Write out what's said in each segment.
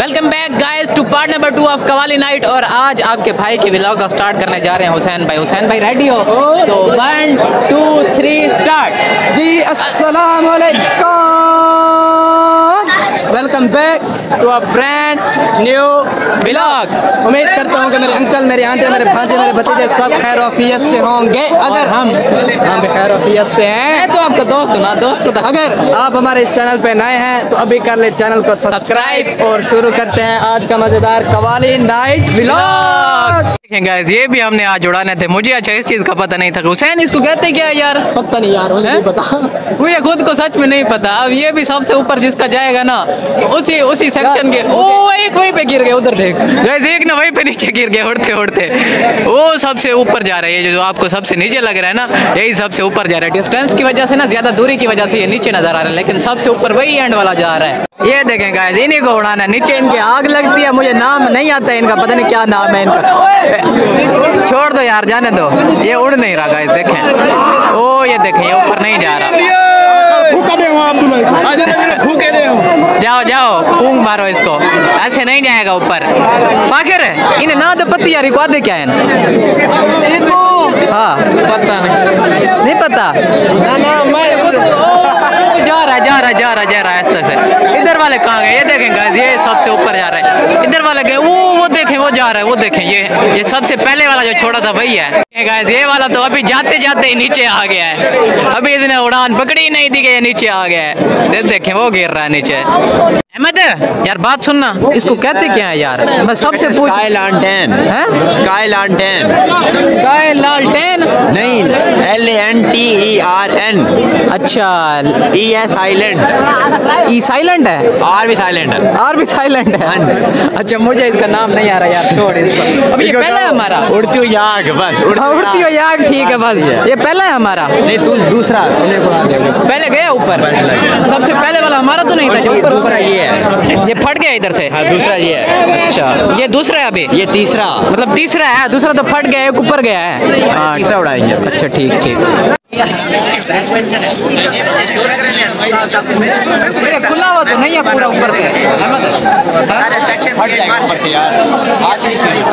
Welcome back guys to part number 2 of qawwali night. और आज आपके भाई के व्लॉग का स्टार्ट करने जा रहे हैं हुसैन भाई रेडी हो? तो 1 2 3 स्टार्ट। जी अस्सलाम वालेकुम, welcome back to a brand new vlog. उम्मीद करता हूँ कि मेरे अंकल, मेरी आंटी, मेरे भांजे, मेरे भतीजे सब खैर ऑफियत से होंगे। अगर हम भी खैर ऑफियत से हैं तो आपका दोस्त तो अगर आप हमारे इस चैनल पे नए हैं तो अभी कर ले चैनल को सब्सक्राइब और शुरू करते हैं आज का मजेदार कवाली नाइट व्लॉग। देखें गाइस, ये भी हमने आज उड़ाने थे। मुझे अच्छा इस चीज का पता नहीं था। हुसैन इसको कहते क्या है यार? पता नहीं यार, मुझे नहीं पता, मुझे खुद को सच में नहीं पता। अब ये भी सबसे ऊपर जिसका जाएगा ना उसी सेक्शन के ओ एक वहीं पे गिर गए, उधर देख गाइस, एक ना वहीं पे नीचे गिर गए उड़ते उड़ते। वो सबसे ऊपर जा रहा है। ये जो आपको सबसे नीचे लग रहा है ना, यही सबसे ऊपर जा रहा है। डिस्टेंस की वजह से ना, ज्यादा दूरी की वजह से ये नीचे नजर आ रहा है, लेकिन सबसे ऊपर वही एंड वाला जा रहा है। ये देखें गाइस, इन्हीं को उड़ाना है। नीचे इनकी आग लगती है, मुझे नाम नहीं आता है इनका, पता नहीं क्या नाम है इनका। छोड़ दो यार, जाने दो, ये उड़ नहीं रहा गाइस। देखें ओ ये देखें, ये ऊपर नहीं जा रहा। जाओ जाओ फूंक मारो इसको, ऐसे नहीं जाएगा ऊपर। फाखिर इन्हें ना तो पत्ती यार, को क्या है? हाँ पता नहीं पता। जा रहा है ऐसे से। इधर वाले कहाँ गए? ये देखें गाइस, ये सबसे ऊपर जा रहा है। इधर वाले गए, वो देखें, वो जा रहा है, वो देखें। ये सबसे पहले वाला जो छोड़ा था वही है गाइस। ये वाला तो अभी जाते जाते ही नीचे आ गया है। अभी इसने उड़ान पकड़ी नहीं थी कि ये नीचे आ गया है। देखें वो गिर रहा है नीचे। अहमद यार बात सुनना, इसको कहते क्या है यार? मैं सबसे पूछ। स्काई लालटेन है? स्काई लालटेन, स्काई लालटेन नहीं, LANTERN। अच्छा, E है साइलेंट, ई साइलेंट है, R भी साइलेंट है, और भी साइलेंट है। अच्छा मुझे इसका नाम नहीं आ रहा यार, छोड़ इसको। अब ये पहला है हमारा। उड़ती हुई आग, बस उड़ती हुई आग, ठीक है बस। ये पहला है हमारा। नहीं तू दूसरा, पहले गया ऊपर, सबसे पहले वाला हमारा तो नहीं था जो ऊपर ये है, ये फट गया इधर से। हाँ दूसरा ये है। अच्छा ये दूसरा है, अभी ये तीसरा, मतलब तीसरा है। दूसरा तो फट गया, एक ऊपर गया है। हाँ तीसरा उड़ाएंगे। अच्छा ठीक खुला हुआ तो नहीं है पूरा ऊपर से। सारे सेक्शन ऊपर से यार, हाथ से नहीं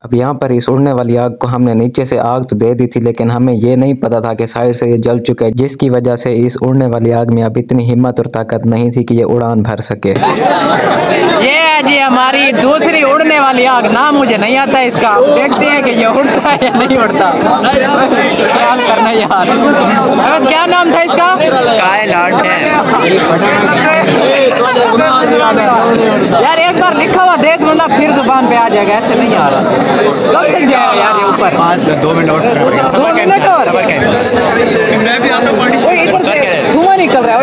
अब यहाँ पर इस उड़ने वाली आग को हमने नीचे से आग तो दे दी थी, लेकिन हमें ये नहीं पता था कि साइड से ये जल चुका है, जिसकी वजह से इस उड़ने वाली आग में अब इतनी हिम्मत और ताकत नहीं थी कि ये उड़ान भर सके। ये है जी हमारी दूसरी उड़ने वाली आग। नाम मुझे नहीं आता है इसका, देखते हैं कि ये उड़ता है या नहीं उड़ता। ख्याल करना यार। अगर क्या नाम था इसका? स्काई लालटेन। यार एक बार लिखा हुआ देख लो ना, फिर जुबान पे आ जाएगा, ऐसे नहीं आ रहा। कब तक जाएगा यार ये ऊपर? 2 मिनट और, 2 मिनट और। इधर से धुआं निकल रहा है,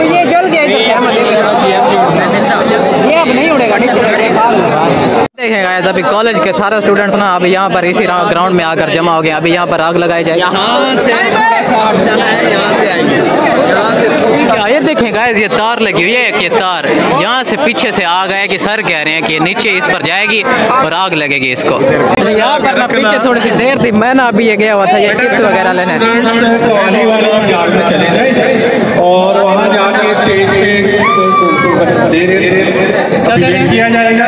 ये जल गया इधर से। ये अब नहीं उड़ेगा, देखें गाइस, अभी कॉलेज के सारे स्टूडेंट्स ना अभी यहाँ पर इसी ग्राउंड में आकर जमा हो गए। अभी यहाँ पर आग लगाई जाएगी। ये देखें गाइस, ये तार लगी हुई है। ये तार यहाँ से पीछे से आग है कि सर कह रहे हैं कि नीचे इस पर जाएगी और आग लगेगी इसको। यहाँ पर ना पीछे थोड़ी सी देर थी, मैं ना अभी ये गया हुआ था ये चिप्स वगैरह लेने। और वहाँ जाके स्टेज पे किया जाएगा।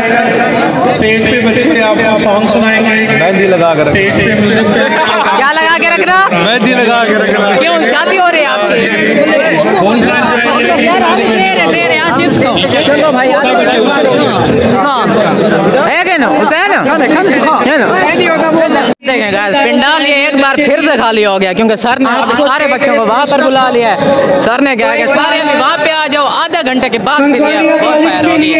स्टेज पे बच्चे आपको सॉन्ग सुनाएंगे, मेहंदी लगा कर स्टेज पे म्यूजिक। क्या लगा के रखना? मेहंदी लगा के रखना। क्यों शादी हो रही है आपकी? दे रहे आज चिप्स को। चलो भाई देखें गाइस, पिंडाल ये एक बार फिर से खाली हो गया, क्योंकि सर ने सारे बच्चों को वहाँ पर बुला लिया है। सर ने कहा कि सारे अभी वहाँ पे आ जाओ, आधा घंटे के बाद फिर बहुत पैर होगी।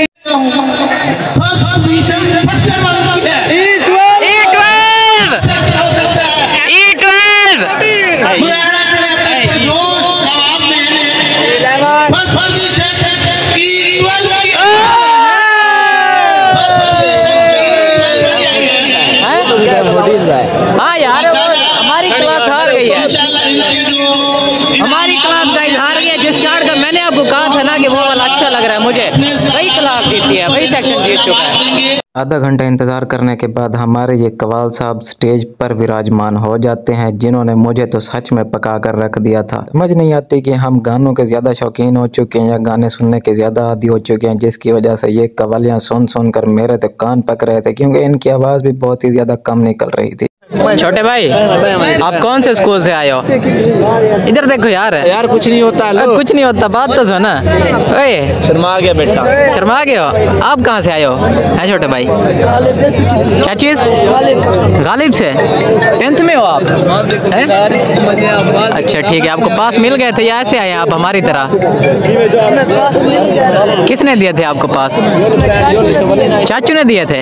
हाँ यार हमारी क्लास हार गई है, हमारी क्लास हार गई है। जिस चार्ट का मैंने आपको कहा था ना कि वो वाला अच्छा लग रहा है मुझे वही क्लास जीती है, वही सेक्शन जीत चुका है। आधा घंटा इंतज़ार करने के बाद हमारे ये कवाल साहब स्टेज पर विराजमान हो जाते हैं, जिन्होंने मुझे तो सच में पका कर रख दिया था। समझ नहीं आती कि हम गानों के ज़्यादा शौकीन हो चुके हैं या गाने सुनने के ज़्यादा आदी हो चुके हैं, जिसकी वजह से ये कवालियाँ सुन कर मेरे तो कान पक रहे थे, क्योंकि इनकी आवाज़ भी बहुत ही ज़्यादा कम निकल रही थी। छोटे भाई, आप कौन से स्कूल से आए हो? इधर देखो यार। यार कुछ नहीं होता है, कुछ नहीं होता, बात तो सुना। ओए शर्मा गया बेटा, शर्मा गए हो? आप कहाँ से आए हो? है छोटे भाई, क्या चीज़? गालिब से 10th में हो आप? है? अच्छा ठीक है, आपको पास मिल गए थे या ऐसे आए आप हमारी तरह? किसने दिए थे आपको पास? चाचू ने दिए थे।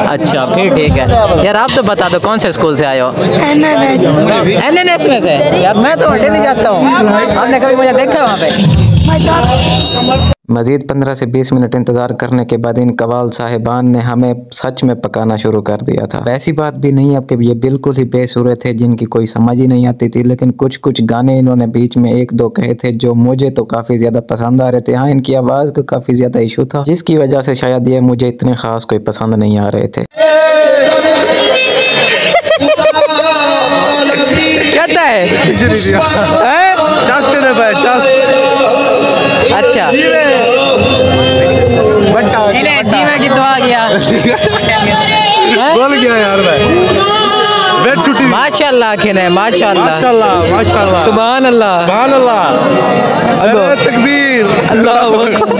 अच्छा फिर ठीक है यार, आप तो बता दो कौन से स्कूल से आए हो? NNS में से? यार मैं तो डेली जाता हूँ, आपने कभी मुझे देखा वहाँ पे? मज़ीद 15 से 20 मिनट इंतज़ार करने के बाद इन कवाल साहिबान ने हमें सच में पकाना शुरू कर दिया था। ऐसी बात भी नहीं है कि ये बिल्कुल ही बेसुरे थे जिनकी कोई समझ ही नहीं आती थी, लेकिन कुछ कुछ गाने इन्होंने बीच में 1-2 कहे थे जो मुझे तो काफ़ी ज़्यादा पसंद आ रहे थे। हाँ, इनकी आवाज़ का काफ़ी ज़्यादा इशू था, जिसकी वजह से शायद ये मुझे इतने ख़ास कोई पसंद नहीं आ रहे थे। कहता है अच्छा इन्हें जीवे की दुआ किया बोल गया यार मैं माशाल्लाह खेने माशाल्लाह माशाल्लाह सुभान अल्लाह सुभान अल्लाह तकबीर अल्लाहू अकबर।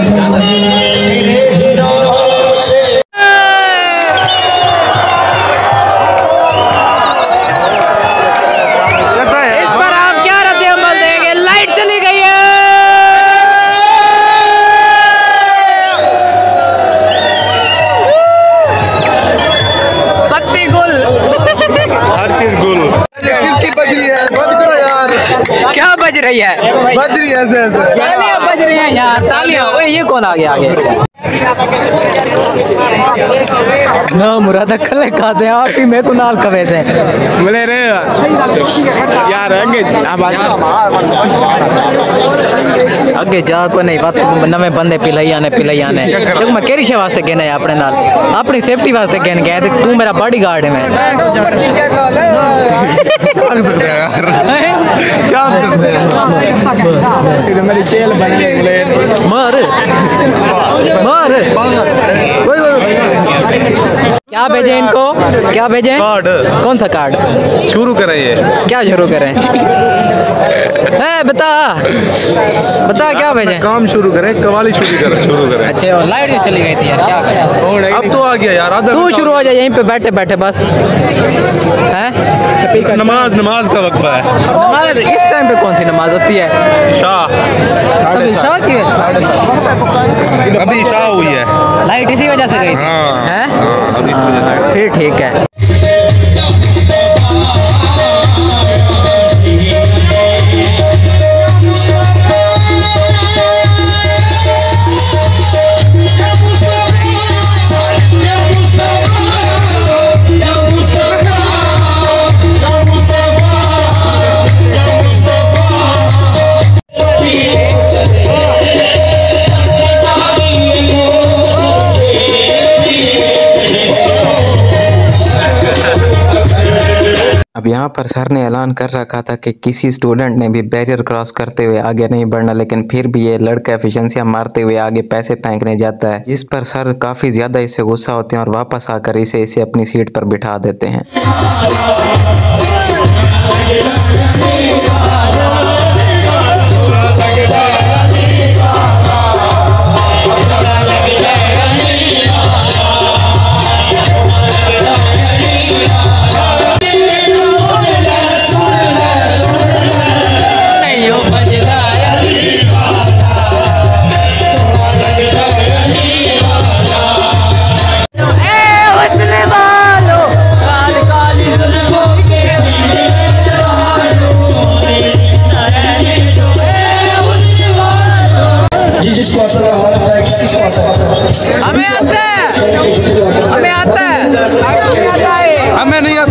इस पर आप क्या रद्द अमल देंगे? लाइट चली गई है। पत्ती गुल, हर चीज गुल। किसकी बज रही है? बंद करो यार। क्या बज रही है? बज रही है ऐसे ऐसे। तालियां बज रही हैं यार, तालियां। ओए ये कौन आ गया आगे? ना मुराद खले का से आप ही मैं कुनाल कवे से बोले रे यार आगे जा को नहीं बात नवे बंदे पिलाई आने देखो मैं केरी शे वास्ते कहना है अपने नाल अपनी सेफ्टी वास्ते कहने गया तू मेरा बॉडीगार्ड है। मैं भाग सकते हैं यार, क्या कर सकते हैं? फिर मेरी चेल बन गई। मार मार क्या भेजे इनको? क्या भेजे? कार्ड। कौन सा कार्ड शुरू करें? ये क्या शुरू करें? है बता बता क्या भेजे? काम शुरू करें, कवाली शुरू करें। अच्छा और लाइट जो चली गई थी यार, क्या करें? अब तो आ गया यार, आधा तू शुरू हो जाए यहीं पे बैठे बैठे बस। है नमाज का वक्फा है। नमाज इस टाइम पे कौन सी नमाज होती है? अभी शाह की अभी शाह हुई है, लाइट इसी वजह से गई थी। हाँ, हैं? हाँ, अभी इसी वजह से। फिर ठीक है। अब यहाँ पर सर ने ऐलान कर रखा था कि किसी स्टूडेंट ने भी बैरियर क्रॉस करते हुए आगे नहीं बढ़ना, लेकिन फिर भी ये लड़का एफिशिएंसियां मारते हुए आगे पैसे फेंकने जाता है, जिस पर सर काफ़ी ज़्यादा इससे गुस्सा होते हैं और वापस आकर इसे अपनी सीट पर बिठा देते हैं। हमें आता है हमें नहीं आता।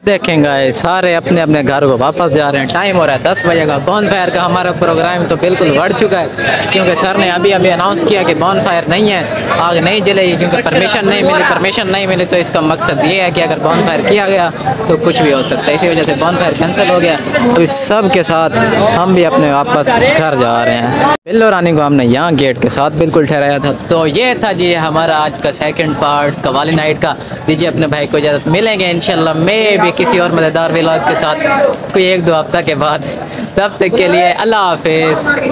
देखेंगे सारे अपने अपने घर को वापस जा रहे हैं। टाइम हो रहा है 10 बजे का। बॉनफायर का हमारा प्रोग्राम तो बिल्कुल बढ़ चुका है, क्योंकि सर ने अभी अनाउंस किया कि बॉनफायर नहीं है, आग नहीं जलेगी, क्योंकि परमिशन नहीं मिली। परमिशन नहीं मिली तो इसका मकसद ये है कि अगर बॉनफायर किया गया तो कुछ भी हो सकता है। इसी वजह से बॉनफायर कैंसिल हो गया। तो इस सब के साथ हम भी अपने वापस घर जा रहे हैं। बिल्लो रानी को हमने यहाँ गेट के साथ बिल्कुल ठहराया था। तो ये था जी हमारा आज का सेकंड पार्ट कवाली नाइट का। दीजिए अपने भाई को इजाज़त, मिलेंगे इंशाल्लाह मैं भी किसी और मज़ेदार व्लॉग के साथ कोई 1-2 हफ्ता के बाद। तब तक के लिए अल्लाह हाफिज़।